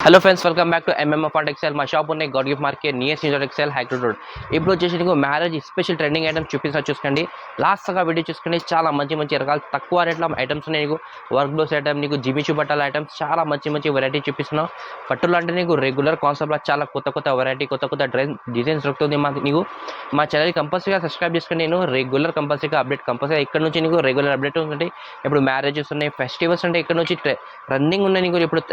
Hello friends, welcome back to MMF art excel. మా shop ఉన్నాయి Goud gift market, near న్యూజర్ ఎక్సెల్, హైక్రోడ్ రోడ్. ఇప్పుడు వచ్చేసి నీకు మ్యారేజ్ స్పెషల్ ట్రెండింగ్ ఐటమ్స్ చూపిస్తా, చూసుకోండి. లాస్ట్గా వీడియో చూసుకుని చాలా మంచి రకాలు తక్కువ రేట్లో ఐటమ్స్ ఉన్నాయి. నీకు వర్క్ బ్లౌస్ ఐటమ్, నీకు జిమిచు బట్టల ఐటమ్స్ చాలా మంచి వెరైటీ చూపిస్తున్నాం. పట్టులో అంటే నీకు రెగ్యులర్ కాన్సెప్ట్లో చాలా కొత్త వెరైటీ, కొత్త డిజైన్స్ దొరుకుతుంది. నీకు మా ఛానల్ కంపల్సరీగా సబ్స్క్రైబ్ చేసుకుని నేను రెగ్యులర్ కంపల్సరీగా అప్డేట్ కంపల్సరీ ఇక్కడ నుంచి నీకు రెగ్యులర్ అప్డేట్ ఉంటుంది. ఇప్పుడు మ్యారేజెస్ ఉన్నాయి, ఫెస్టివల్స్ ఉంటాయి, ఇక్కడ నుంచి రన్నింగ్ ఉన్నాయి. నీకు ఇప్పుడు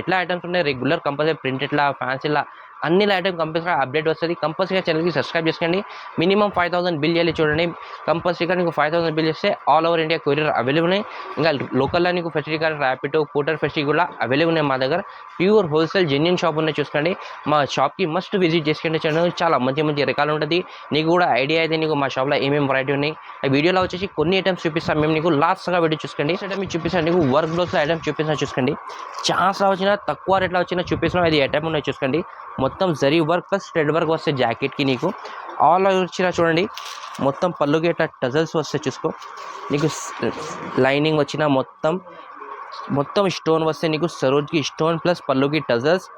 ఎట్లా ఐటమ్స్ ఉన్నాయి రెగ్యులర్ కంపల్సరీ ప్రింటెడ్లా, ఫ్యాన్సీలా అన్ని ఐటమ్ కంపల్సరీగా అప్డేట్ వస్తుంది. కంపల్సరీగా ఛానల్కి సబ్స్క్రైబ్ చేసుకోండి. మినిమం 5000 బిల్ చేయాలి. చూడండి, కంపల్సరీగా నీకు 5000 బిల్ చేస్తే all over India courier available ఉన్నాయి. ఇంకా లోకల్లో నీకు facility card, Rapido, Porter facility కూడా అవైలబుల్ ఉన్నాయి. మా దగ్గర ప్యూర్ హోల్సేల్ జెన్యూన్ షాప్ ఉన్నాయి. చూసుకోండి, మా షాప్కి మస్ట్ విజిట్ చేసుకోండి. ఛానల్ చాలా మంచి రకాలు ఉంటుంది. నీకు కూడా ఐడియా అయితే నీకు మా షాప్లో ఏమేమి వెరైటీ ఉన్నాయి. ఆ వీడియోలో వచ్చేసి కొన్ని ఐటమ్స్ చూపిస్తాం మేము. నీకు లాస్ట్గా వీడియో చూసుకోండి. ఐటమ్ చూపిస్తాను, నీకు వర్క్ బ్లౌస్లో ఐటమ్ చూపిస్తాను. చూసుకోండి, ఛాన్స్ వచ్చిన తక్కువ రేట్లో వచ్చినా చూపిస్తున్నాం. అది ఐటమ్ ఉన్నాయి. చూసుకోండి, మొత్తం zari work plus thread work వస్తే జాకెట్కి నీకు ఆల్ వచ్చినా. చూడండి, మొత్తం పళ్ళుకి ఇట్లా టజల్స్ వస్తాయి. చూసుకో, నీకు లైనింగ్ వచ్చిన మొత్తం స్టోన్ వస్తే నీకు సరోజ్కి స్టోన్ ప్లస్ పళ్ళుకి టజల్స్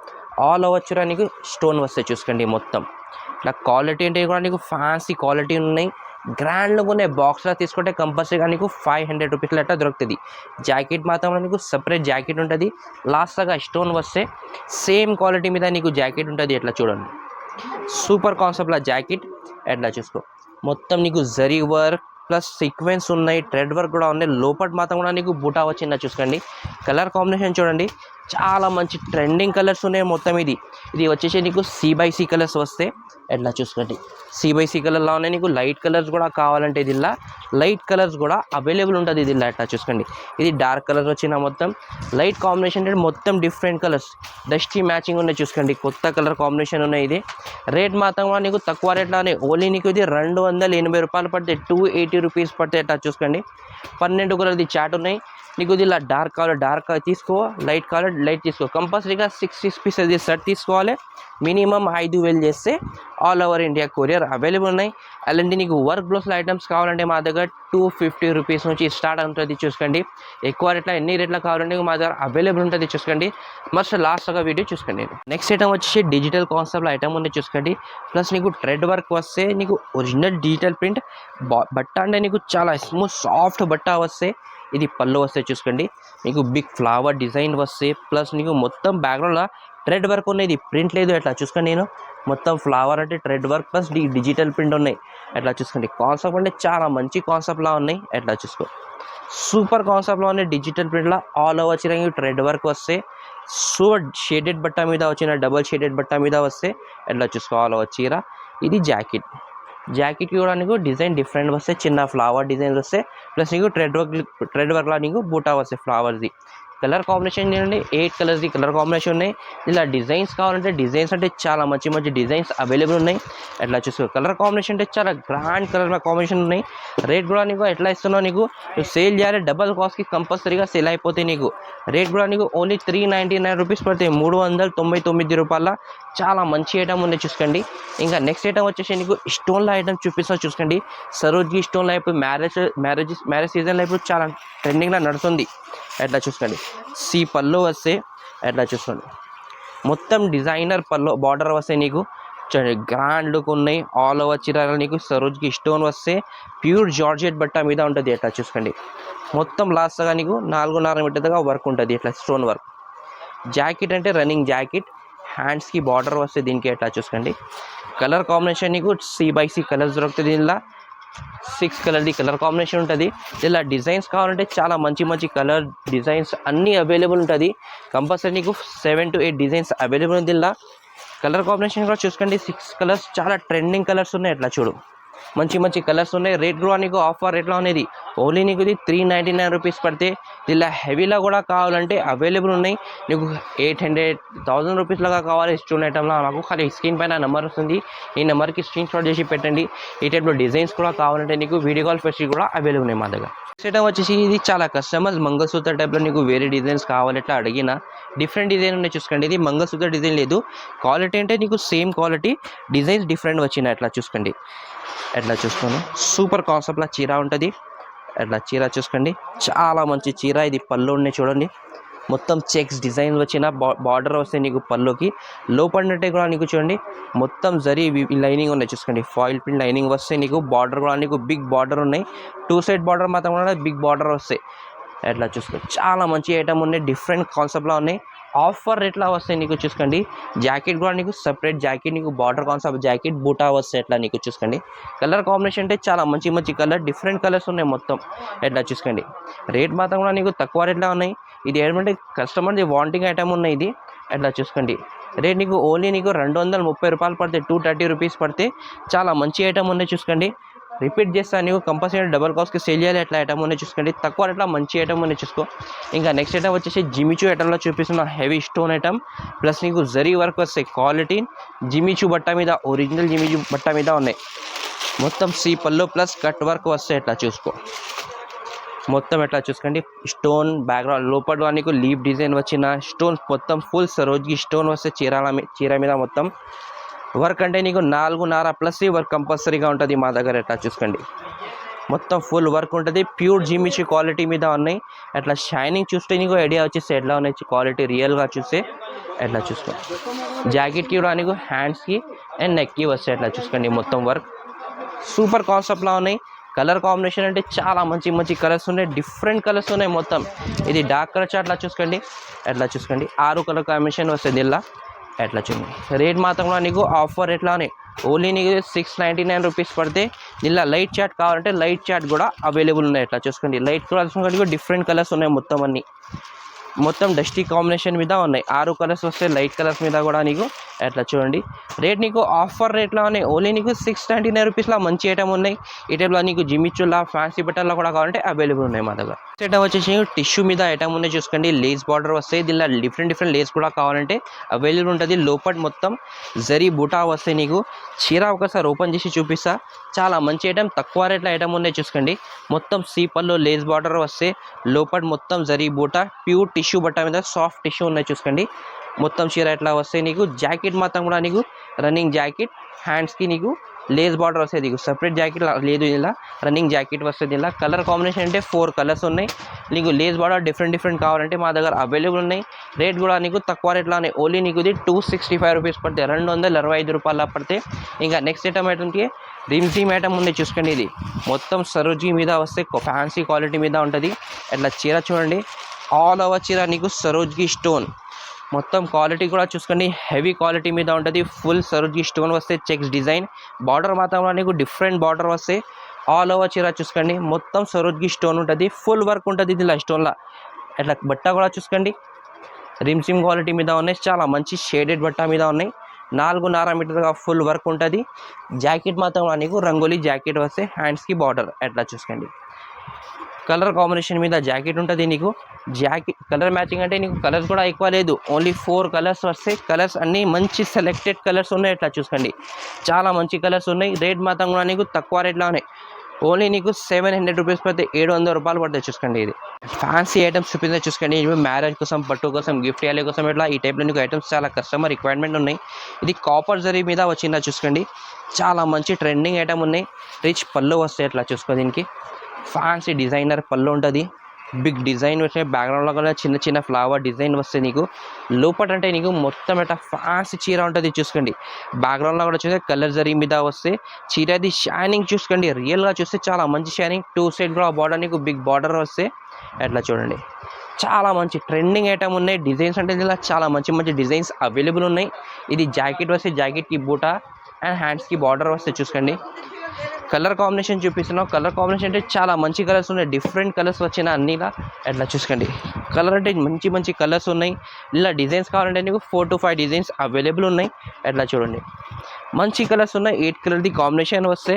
ఆల్ వచ్చినా నీకు స్టోన్ వస్తాయి. చూసుకోండి, మొత్తం ఇట్లా క్వాలిటీ అంటే కూడా నీకు ఫ్యాన్సీ క్వాలిటీ ఉన్నాయి. గ్రాండ్గా ఉన్నాయి. బాక్స్లో తీసుకుంటే కంపల్సరీగా నీకు 500 రూపీస్లో అట్లా దొరుకుతుంది. జాకెట్ మాత్రం నీకు సపరేట్ జాకెట్ ఉంటుంది. లాస్ట్గా స్టోన్ వస్తే సేమ్ క్వాలిటీ మీద నీకు జాకెట్ ఉంటుంది. ఎట్లా చూడండి, సూపర్ కాన్సెప్ట్లో జాకెట్ ఎట్లా చూసుకో. మొత్తం నీకు జరీ వర్క్ ప్లస్ సీక్వెన్స్ ఉన్నాయి, థ్రెడ్ వర్క్ కూడా ఉన్నాయి. లోపల మాత్రం కూడా నీకు బూటా వచ్చిందా. చూసుకోండి, కలర్ కాంబినేషన్ చూడండి, చాలా మంచి ట్రెండింగ్ కలర్స్ ఉన్నాయి. మొత్తం ఇది వచ్చేసి నీకు C/C కలర్స్ వస్తే ఎట్లా చూసుకోండి. C/C కలర్లో ఉన్నాయి. నీకు లైట్ కలర్స్ కూడా కావాలంటే దీనిలో లైట్ కలర్స్ కూడా అవైలబుల్ ఉంటుంది. దీనిలో ఎట్లా చూసుకోండి, ఇది డార్క్ కలర్స్ వచ్చిన మొత్తం లైట్ కాంబినేషన్ అంటే మొత్తం డిఫరెంట్ కలర్స్ డస్టీ మ్యాచింగ్ ఉన్నాయి. చూసుకోండి, కొత్త కలర్ కాంబినేషన్ ఉన్నాయి. ఇది రేట్ మాత్రం కూడా నీకు తక్కువ రేట్లోనే ఓన్లీ నీకు ఇది 280 రూపాయలు పడితే 280 రూపీస్ పడితే ఎట్లా చూసుకోండి. 12 కలర్ది చాట్ ఉన్నాయి. నీకు ఇది ఇలా డార్క్ కావాలి డార్క్ తీసుకో, లైట్ కావాలి లైట్ తీసుకో. కంపల్సరీగా 6 పీసెస్ షర్ట్ తీసుకోవాలి. మినిమం 5000 చేస్తే all over India courier available ఉన్నాయి. అలాంటి నీకు వర్క్ బ్లౌస్లో ఐటమ్స్ కావాలంటే మా దగ్గర 250 రూపీస్ నుంచి స్టార్ట్ ఉంటుంది. చూసుకోండి, ఎక్కువ రేట్ల ఎన్ని రేట్ల కావాలంటే మా దగ్గర అవైలబుల్ ఉంటుంది. చూసుకోండి, మస్ట్ లాస్ట్గా వీడియో చూసుకోండి. నెక్స్ట్ ఐటమ్ వచ్చేసి డిజిటల్ కాన్సెప్ట్లో ఐటమ్ ఉంది. చూసుకోండి, ప్లస్ నీకు థ్రెడ్ వర్క్ వస్తే నీకు ఒరిజినల్ డిజిటల్ ప్రింట్ బట్ట అంటే నీకు చాలా స్మూత్ సాఫ్ట్ బట్ట వస్తే ఇది పళ్ళు వస్తే. చూసుకోండి, మీకు బిగ్ ఫ్లవర్ డిజైన్ వస్తే ప్లస్ నీకు మొత్తం బ్యాక్గ్రౌండ్లో థ్రెడ్ వర్క్ ఉన్నాయి. ఇది ప్రింట్ లేదు. ఎట్లా చూసుకోండి, నేను మొత్తం ఫ్లవర్ అంటే thread work plus digital print ఉన్నాయి. ఎట్లా చూసుకోండి, కాన్సెప్ట్ అంటే చాలా మంచి కాన్సెప్ట్లా ఉన్నాయి. ఎట్లా చూసుకో, సూపర్ కాన్సెప్ట్లో ఉన్నాయి. డిజిటల్ ప్రింట్లో ఆల్ ఓవర్ వచ్చిన థ్రెడ్ వర్క్ వస్తే సూపర్ షేడెడ్ బట్ట మీద వచ్చిన డబల్ షేడెడ్ బట్ట మీద వస్తే ఎట్లా చూసుకో ఆల్ ఓవర్ చీర. ఇది జాకెట్కి కూడా నీకు డిజైన్ డిఫరెంట్ వస్తే, చిన్న ఫ్లవర్ డిజైన్స్ వస్తే ప్లస్ నీకు థ్రెడ్ వర్క్లో నీకు బూటా వస్తాయి ఫ్లవర్ది. కలర్ కాంబినేషన్ ఏంటంటే 8 కలర్స్ది కలర్ కాంబినేషన్ ఉన్నాయి. ఇలా డిజైన్స్ కావాలంటే డిజైన్స్ అంటే చాలా మంచి డిజైన్స్ అవైలబుల్ ఉన్నాయి. ఎట్లా చూసుకో, కలర్ కాంబినేషన్ అంటే చాలా గ్రాండ్ కలర్ కాంబినేషన్ ఉన్నాయి. రేట్ కూడా నీకు ఎట్లా ఇస్తున్నావు, నీకు సేల్ చేయాలి డబల్ కాస్ట్కి కంపల్సరీగా సేల్ అయిపోతాయి. నీకు రేట్ కూడా నీకు ఓన్లీ 399 రూపీస్ పడతాయి. 399 రూపాయల చాలా మంచి ఐటమ్ ఉన్నాయి. చూసుకోండి, ఇంకా నెక్స్ట్ ఐటమ్ వచ్చేసి నీకు స్టోన్ల ఐటమ్ చూపిస్తా. చూసుకోండి, సరోజ్కి స్టోన్లో ఇప్పుడు మ్యారేజ్ సీజన్లో ఇప్పుడు చాలా ట్రెండింగ్లో నడుస్తుంది. ఎట్లా చూసుకోండి, పళ్ళు వస్తే ఎట్లా చూసుకోండి, మొత్తం డిజైనర్ పళ్ళు బార్డర్ వస్తే నీకు గ్రాండ్ లుక్ ఉన్నాయి. ఆల్ ఓవర్ చీరలు నీకు సరోజ్కి స్టోన్ వస్తే ప్యూర్ జార్జెట్ బట్ట మీద ఉంటుంది. ఎట్లా చూసుకోండి, మొత్తం లాస్ట్గా నీకు 4.5 మీటర్గా వర్క్ ఉంటుంది. ఇట్లా స్టోన్ వర్క్. జాకెట్ అంటే రన్నింగ్ జాకెట్, హ్యాండ్స్కి బార్డర్ వస్తే దీనికి. ఎట్లా చూసుకోండి, కలర్ కాంబినేషన్ నీకు C/C కలర్స్ దొరుకుతుంది. దీనిలో 6 కలర్ది కలర్ కాంబినేషన్ ఉంటుంది. ఇలా డిజైన్స్ కావాలంటే చాలా మంచి కలర్ డిజైన్స్ అన్నీ అవైలబుల్ ఉంటుంది. కంపల్సరీ నీకు 7 to 8 డిజైన్స్ అవైలబుల్ ఉంది. ఇలా కలర్ కాంబినేషన్ కూడా చూసుకోండి, 6 కలర్స్ చాలా ట్రెండింగ్ కలర్స్ ఉన్నాయి. ఎట్లా చూడు, మంచి కలర్స్ ఉన్నాయి. రేట్ కూడా నీకు ఆఫర్ రేట్లో అనేది ఓన్లీ నీకు ఇది 399 రూపీస్ పడితే. ఇలా హెవీలో కూడా కావాలంటే అవైలబుల్ ఉన్నాయి. నీకు 800,000 రూపీస్లాగా కావాలి స్టోన్ ఐటమ్లో నాకు ఖాళీ స్క్రీన్ పైన నెంబర్ వస్తుంది. ఈ నెంబర్కి స్క్రీన్ షాట్ చేసి పెట్టండి. ఈ టైప్లో డిజైన్స్ కూడా కావాలంటే నీకు వీడియో కాల్ ఫెసిలిటీ కూడా అవైలబుల్ ఉన్నాయి మా దగ్గర. ఐటమ్ వచ్చేసి ఇది చాలా కస్టమర్స్ మంగళసూత్ర టైప్లో నీకు వేరే డిజైన్స్ కావాలి ఎట్లా అడిగినా డిఫరెంట్ డిజైన్ ఉన్నాయి. చూసుకోండి, ఇది మంగళసూత్ర డిజైన్ లేదు. క్వాలిటీ అంటే నీకు సేమ్ క్వాలిటీ, డిజైన్స్ డిఫరెంట్ వచ్చినాయి. ఎట్లా చూసుకోండి, ఎట్లా చూసుకోండి, సూపర్ కాన్సెప్ట్లో చీర ఉంటుంది. అట్లా చీర చూసుకోండి, చాలా మంచి చీర. ఇది పళ్ళు ఉన్నాయి చూడండి, మొత్తం చెక్స్ డిజైన్ వచ్చిన బార్డర్ వస్తాయి నీకు పల్లోకి. లోపడినట్టే కూడా నీకు చూడండి మొత్తం జరీ లైనింగ్ ఉన్నాయి చూసుకోండి, ఫాయిల్ ప్రింట్ లైనింగ్ వస్తాయి నీకు. బార్డర్ కూడా నీకు బిగ్ బార్డర్ ఉన్నాయి, 2 సైడ్ బార్డర్ మాత్రం కూడా బిగ్ బార్డర్ వస్తాయి. ఎట్లా చూసుకోండి చాలా మంచి ఐటమ్ ఉన్నాయి, డిఫరెంట్ కాన్సెప్ట్లో ఉన్నాయి. ఆఫర్ రేట్లా వస్తాయి నీకు చూసుకోండి. జాకెట్ కూడా నీకు సపరేట్ జాకెట్, నీకు బార్డర్ కాన్సెప్ట్ జాకెట్ బూటా వస్తాయి. ఎట్లా నీకు చూసుకోండి కలర్ కాంబినేషన్ అంటే చాలా మంచి మంచి కలర్, డిఫరెంట్ కలర్స్ ఉన్నాయి మొత్తం. ఎట్లా చూసుకోండి రేట్ మాత్రం కూడా నీకు తక్కువ రేట్లో ఉన్నాయి. ఇది ఏంటంటే కస్టమర్ది వాంటింగ్ ఐటమ్ ఉన్నాయి ఇది. ఎట్లా చూసుకోండి రేట్ నీకు ఓన్లీ నీకు 230 రూపాయలు పడితే, 230 రూపీస్ పడితే చాలా మంచి ఐటమ్ ఉన్నాయి చూసుకోండి. రిపీట్ చేస్తాను నీకు కంపల్సరీ డబల్ కాస్ట్కి సేల్ చేయాలి. ఎట్లా ఐటమ్ ఉన్నాయి చూసుకోండి, తక్కువ రేట్లో మంచి ఐటమ్ ఉన్నాయి చూసుకో. ఇంకా నెక్స్ట్ ఐటమ్ వచ్చేసి జిమిచూ ఐటమ్లో చూపిస్తున్న హెవీ స్టోన్ ఐటమ్ ప్లస్ నీకు జరీ వర్క్ వస్తాయి. క్వాలిటీ జిమిచూ బట్ట మీద, ఒరిజినల్ జిమిచూ బట్ట మీద ఉన్నాయి. మొత్తం సీ పల్లో ప్లస్ కట్ వర్క్ వస్తాయి. ఎట్లా చూసుకో మొత్తం ఎట్లా చూసుకోండి స్టోన్ బ్యాక్గ్రౌండ్ లోపల నీకు లీఫ్ డిజైన్ వచ్చిన స్టోన్ మొత్తం ఫుల్ సరోజ్కి స్టోన్ వస్తే చీర మీద మొత్తం వర్క్ అంటే నీకు 4.5 ప్లస్ వర్క్ కంపల్సరీగా ఉంటుంది మా దగ్గర. ఎట్లా చూసుకోండి మొత్తం ఫుల్ వర్క్ ఉంటుంది, ప్యూర్ జిమిచీ క్వాలిటీ మీద ఉన్నాయి. అట్లా షైనింగ్ చూస్తే నీకు ఐడియా వచ్చేస్తే ఎట్లా ఉన్నాయి క్వాలిటీ రియల్గా చూస్తే. ఎట్లా చూసుకో జాకెట్కి కూడా నీకు హ్యాండ్స్కి అండ్ నెక్కి వస్తాయి. ఎట్లా చూసుకోండి మొత్తం వర్క్ సూపర్ కాన్సెప్ట్లా ఉన్నాయి. కలర్ కాంబినేషన్ అంటే చాలా మంచి మంచి కలర్స్ ఉన్నాయి, డిఫరెంట్ కలర్స్ ఉన్నాయి మొత్తం. ఇది డార్క్ కలర్ చాట్ చూసుకోండి. ఎట్లా చూసుకోండి 6 కలర్ కాంబినేషన్ వస్తుంది ఇలా. ఎట్లా చూడండి రేట్ మాత్రం కూడా నీకు ఆఫర్ రేట్లానే ఓన్లీ నీకు 699 రూపీస్ పడితే. ఇలా లైట్ చాట్ కావాలంటే లైట్ చాట్ కూడా అవైలబుల్ ఉన్నాయి. ఎట్లా చూసుకోండి లైట్ కలర్స్ కూడా డిఫరెంట్ కలర్స్ ఉన్నాయి మొత్తం అన్నీ. మొత్తం డస్టీ కాంబినేషన్ మీద ఉన్నాయి, 6 కలర్స్ వస్తాయి లైట్ కలర్స్ మీద కూడా నీకు. ఎట్లా చూడండి రేట్ నీకు ఆఫర్ రేట్లో ఉన్నాయి ఓన్లీ నీకు 699 రూపీస్లో మంచి ఐటమ్ ఉన్నాయి. ఈ టైప్లో నీకు జిమిచ్చులా ఫ్యాన్సీ బట్టల్లో కూడా కావాలంటే అవైలబుల్ ఉన్నాయి మా దగ్గర. ఐటమ్ వచ్చేసి టిష్యూ మీద ఐటమ్ ఉన్నాయి చూసుకోండి, లేస్ బార్డర్ వస్తాయి. దీనిలో డిఫరెంట్ లేస్ కూడా కావాలంటే అవైలబుల్ ఉంటుంది. లోపల మొత్తం జరీ బూటా వస్తాయి నీకు. చీర ఒకసారి ఓపెన్ చేసి చూపిస్తా, చాలా మంచి ఐటమ్ తక్కువ రేట్లో ఐటమ్ ఉన్నాయి చూసుకోండి. మొత్తం సీపల్లో లేస్ బార్డర్ వస్తే లోపల మొత్తం జరీ బూటా ప్యూర్ టిష్యూ బట్ట మీద సాఫ్ట్ టిష్యూ ఉన్నాయి చూసుకోండి. మొత్తం చీర ఎట్లా వస్తాయి నీకు. జాకెట్ మాత్రం కూడా నీకు రన్నింగ్ జాకెట్, హ్యాండ్స్కి నీకు లేస్ బార్డర్ వస్తుంది నీకు. సపరేట్ జాకెట్ లేదు, ఇలా రన్నింగ్ జాకెట్ వస్తుంది. ఇలా కలర్ కాంబినేషన్ అంటే 4 కలర్స్ ఉన్నాయి నీకు. లేస్ బార్డర్ డిఫరెంట్ కావాలంటే మా దగ్గర అవైలబుల్ ఉన్నాయి. రేట్ కూడా నీకు తక్కువ రేట్లోనే ఓన్లీ నీకు ఇది 265 రూపీస్ పడితే, 225 రూపాయల పడితే. ఇంకా నెక్స్ట్ ఐటమ్ ఏంటంటే రిమ్సీమ్ ఐటమ్ ఉంది చూసుకోండి. ఇది మొత్తం సరోజీ మీద వస్తే ఫ్యాన్సీ క్వాలిటీ మీద ఉంటుంది. అట్లా చీర చూడండి ఆల్ ఓవర్ చీర నీకు సరోజ్కి స్టోన్ మొత్తం క్వాలిటీ కూడా చూసుకోండి హెవీ క్వాలిటీ మీద ఉంటుంది. ఫుల్ సరోజ్కి స్టోన్ వస్తే చెక్స్ డిజైన్ బార్డర్ మాత్రం నీకు డిఫరెంట్ బార్డర్ వస్తే. ఆల్ ఓవర్ చీర చూసుకోండి మొత్తం సరోజ్కి స్టోన్ ఉంటుంది, ఫుల్ వర్క్ ఉంటుంది దీనిలో స్టోన్లో. అట్లా బట్ట కూడా చూసుకోండి రిమ్సిమ్ క్వాలిటీ మీద ఉన్నాయి, చాలా మంచి షేడెడ్ బట్ట మీద ఉన్నాయి. 4.5 మీటర్గా ఫుల్ వర్క్ ఉంటుంది. జాకెట్ మాత్రం నీకు రంగోలీ జాకెట్ వస్తే హ్యాండ్స్కి బార్డర్. ఎట్లా చూసుకోండి కలర్ కాంబినేషన్ మీద జాకెట్ ఉంటుంది నీకు. జాకెట్ కలర్ మ్యాచింగ్ అంటే నీకు కలర్స్ కూడా ఎక్కువ లేదు, ఓన్లీ 4 కలర్స్ వస్తాయి. కలర్స్ అన్నీ మంచి సెలెక్టెడ్ కలర్స్ ఉన్నాయి. ఎట్లా చూసుకోండి చాలా మంచి కలర్స్ ఉన్నాయి. రేట్ మాత్రం కూడా నీకు తక్కువ రేట్లో ఉన్నాయి ఓన్లీ నీకు 700 రూపీస్ పడితే, 700 రూపాయలు పడితే చూసుకోండి. ఇది ఫ్యాన్సీ ఐటమ్స్ చూపించే చూసుకోండి. మ్యారేజ్ కోసం, పట్టు కోసం, గిఫ్ట్ ఇవ్వాలి కోసం ఇట్లా ఈ టైప్లో నీకు ఐటమ్స్ చాలా కస్టమర్ రిక్వైర్మెంట్ ఉన్నాయి. ఇది కాపర్ జరీ మీద వచ్చిందా చూసుకోండి, చాలా మంచి ట్రెండింగ్ ఐటమ్ ఉన్నాయి. రిచ్ పళ్ళు వస్తాయి. ఎట్లా చూసుకో దీనికి ఫ్యాన్సీ డిజైనర్ పళ్ళు ఉంటుంది, బిగ్ డిజైన్ వచ్చే బ్యాక్గ్రౌండ్లో కూడా చిన్న ఫ్లవర్ డిజైన్ వస్తాయి నీకు. లోపల అంటే నీకు మొత్తం ఇట్లా ఫ్యాన్సీ చీర ఉంటుంది చూసుకోండి. బ్యాక్గ్రౌండ్లో కూడా చూస్తే కలర్ జరీ మీద వస్తే చీరది షైనింగ్ చూసుకోండి, రియల్గా చూస్తే చాలా మంచి షైనింగ్. 2 సైడ్ కూడా బార్డర్ నీకు బిగ్ బార్డర్ వస్తే. ఎట్లా చూడండి చాలా మంచి ట్రెండింగ్ ఐటమ్ ఉన్నాయి. డిజైన్స్ అంటే ఇలా చాలా మంచి డిజైన్స్ అవైలబుల్ ఉన్నాయి. ఇది జాకెట్ వస్తే జాకెట్కి బూటా అండ్ హ్యాండ్స్కి బార్డర్ వస్తే చూసుకోండి. కలర్ కాంబినేషన్ చూపిస్తున్నాం. కలర్ కాంబినేషన్ అంటే చాలా మంచి కలర్స్ ఉన్నాయి, డిఫరెంట్ కలర్స్ వచ్చిన అన్నీలా. ఎట్లా చూసుకోండి కలర్ అంటే మంచి కలర్స్ ఉన్నాయి. ఇలా డిజైన్స్ కావాలంటే నీకు 4 to 5 డిజైన్స్ అవైలబుల్ ఉన్నాయి. ఎట్లా చూడండి మంచి కలర్స్ ఉన్నాయి. 8 కలర్ది కాంబినేషన్ వస్తే.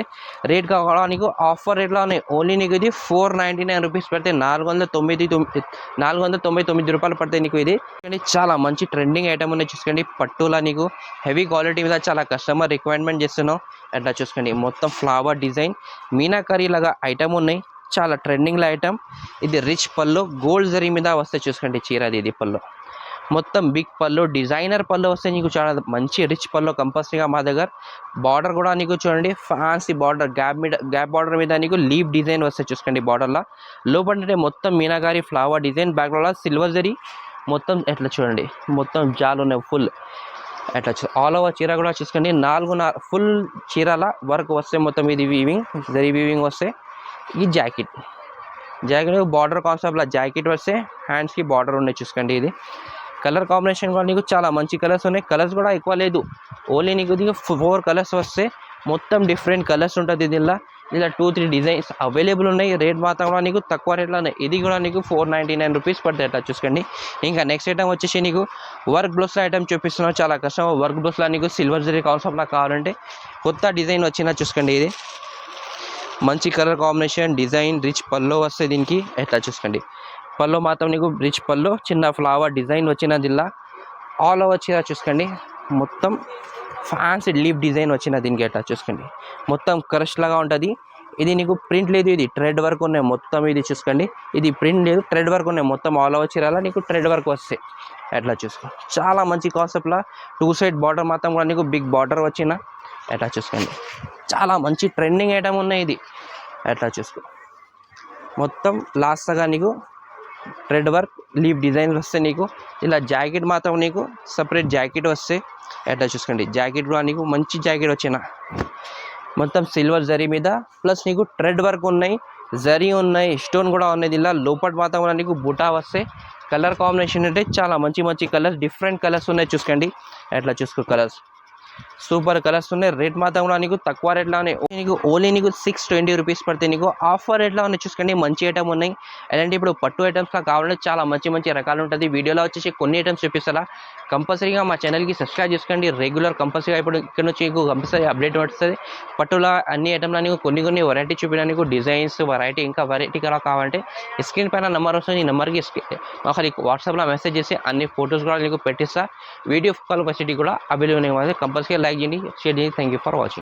రేట్ కావాలా నీకు ఆఫర్ రేట్లో ఉన్నాయి ఓన్లీ నీకు ఇది 499 రూపీస్ పడితే, 499 రూపాయలు పడితే నీకు. ఇది చాలా మంచి ట్రెండింగ్ ఐటమ్ ఉన్నాయి చూసుకోండి. పట్టులా నీకు హెవీ క్వాలిటీ మీద చాలా కస్టమర్ రిక్వైర్మెంట్ చేస్తున్నాం. ఎట్లా చూసుకోండి మొత్తం ఫ్లవర్ డిజైన్ మీనాకరీ లాగా ఐటమ్ ఉన్నాయి, చాలా ట్రెండింగ్లో ఐటమ్. ఇది రిచ్ పళ్ళు గోల్డ్ జరీ మీద వస్తే చూసుకోండి చీరది. ఇది పళ్ళు మొత్తం బిగ్ పళ్ళు డిజైనర్ పళ్ళు వస్తే నీకు చాలా మంచి రిచ్ పళ్ళు కంపల్సరీగా మా దగ్గర. బార్డర్ కూడా నీకు చూడండి ఫ్యాన్సీ బార్డర్, గ్యాప్ బార్డర్ మీద నీకు లీఫ్ డిజైన్ వస్తే చూసుకోండి. బార్డర్లో లోపల మొత్తం మీనాకారి ఫ్లవర్ డిజైన్, బ్యాక్గ్రౌండ్లో సిల్వర్ జరీ మొత్తం ఎట్లా చూడండి, మొత్తం జాలు ఉన్నాయి ఫుల్ అట్లా ఆల్ ఓవర్ చీర కూడా చూసుకోండి. 4 ఫుల్ చీరల వర్క్ వస్తే మొత్తం ఇది వీవింగ్, జరీ వీవింగ్ వస్తే. ఈ జాకెట్ బార్డర్ కాన్సెప్ట్లో జాకెట్ వస్తే హ్యాండ్స్కి బార్డర్ ఉన్నాయి చూసుకోండి. ఇది కలర్ కాంబినేషన్ కూడా నీకు చాలా మంచి కలర్స్ ఉన్నాయి. కలర్స్ కూడా ఎక్కువ లేదు, ఓన్లీ నీకు 4 కలర్స్ వస్తే మొత్తం డిఫరెంట్ కలర్స్ ఉంటుంది. ఇలా 2-3 డిజైన్స్ అవైలబుల్ ఉన్నాయి. రేట్ మాత్రం కూడా నీకు తక్కువ రేట్లో ఉన్నాయి. ఇది కూడా నీకు 499 రూపీస్ పడుతుంది అట్లా చూసుకోండి. ఇంకా నెక్స్ట్ ఐటమ్ వచ్చేసి నీకు వర్క్ బ్లౌస్లో ఐటమ్ చూపిస్తున్నాను. చాలా కష్టం వర్క్ బ్లౌస్లో నీకు సిల్వర్ జరీ కాన్సెప్ట్లో కావాలంటే కొత్త డిజైన్ వచ్చినా చూసుకోండి. ఇది మంచి కలర్ కాంబినేషన్ డిజైన్, రిచ్ పల్లో వస్తే దీనికి ఎట్లా చూసుకోండి. పల్లో మాత్రం నీకు రిచ్ పల్లో, చిన్న ఫ్లవర్ డిజైన్ వచ్చిన జిల్లా ఆల్ ఓవర్ చీర చూసుకోండి. మొత్తం ఫ్యాన్సీ లీఫ్ డిజైన్ వచ్చిన దీనికి ఎట్లా చూసుకోండి. మొత్తం క్రష్ లాగా ఉంటుంది. ఇది నీకు ప్రింట్ లేదు, ఇది థ్రెడ్ వర్క్ ఉన్నాయి మొత్తం. ఇది చూసుకోండి, ఇది ప్రింట్ లేదు, థ్రెడ్ వర్క్ ఉన్నాయి మొత్తం. ఆల్ ఓవర్ చీరలో నీకు థ్రెడ్ వర్క్ వస్తాయి ఎట్లా చూసుకో. చాలా మంచి కాన్సెప్ట్లో 2 సైడ్ బార్డర్ మాత్రం కూడా నీకు బిగ్ బార్డర్ వచ్చిన ఎట్లా చూసుకోండి. చాలా మంచి ట్రెండింగ్ ఐటమ్ ఉన్నాయి. ఇది ఎట్లా చూసుకో, మొత్తం లాస్ట్గా నీకు థ్రెడ్ వర్క్ లీఫ్ డిజైన్ వస్తే నీకు. ఇలా జాకెట్ మాత్రం నీకు సపరేట్ జాకెట్ వస్తే ఎట్లా చూసుకోండి. జాకెట్ కూడా నీకు మంచి జాకెట్ వచ్చిన మొత్తం సిల్వర్ జరీ మీద, ప్లస్ నీకు థ్రెడ్ వర్క్ ఉన్నాయి, జరీ ఉన్నాయి, స్టోన్ కూడా ఉన్నది. ఇలా లోపల మాత్రం కూడా నీకు బుటా వస్తే. కలర్ కాంబినేషన్ అంటే చాలా మంచి మంచి కలర్స్, డిఫరెంట్ కలర్స్ ఉన్నాయి చూసుకోండి. ఎట్లా చూసుకో, కలర్స్ సూపర్ కలర్స్ ఉన్నాయి. రేట్ మాత్రం కూడా నీకు తక్కువ రేట్లో ఉన్నాయి. నీకు ఓన్లీ నీకు 620 రూపీస్ పడితే నీకు ఆఫర్ రేట్లో ఉన్నాయి చూసుకోండి. మంచి ఐటమ్ ఉన్నాయి. అలాంటి ఇప్పుడు పట్టు ఐటమ్స్లో కావాలంటే చాలా మంచి మంచి రకాలు ఉంటుంది. వీడియోలో వచ్చేసి కొన్ని ఐటమ్స్ చూపిస్తా. కంపల్సరీగా మా ఛానల్కి సబ్స్క్రైబ్ చేసుకోండి. రెగ్యులర్ కంపల్సరీగా ఇప్పుడు ఇక్కడ నుంచి మీకు కంపల్సరీ అప్డేట్ వస్తుంది. పట్టులో అన్ని ఐటమ్లో నీకు కొన్ని వెరైటీ చూపినా నీకు డిజైన్స్ వెరైటీ ఇంకా వెరైటీ కలర్ కావాలంటే స్క్రీన్ పైన నెంబర్ వస్తుంది. ఈ నెంబర్కి నీకు వాట్సాప్లో మెసేజ్ చేసి అన్ని ఫొటోస్ కూడా నీకు పెట్టిస్తా. వీడియో కాల్ ఫెసిలిటీ కూడా అవైలబుల్ ఉంది. కంపల్సరీ లైక్ చేయండి, షేర్ చేయండి. Thank you for watching.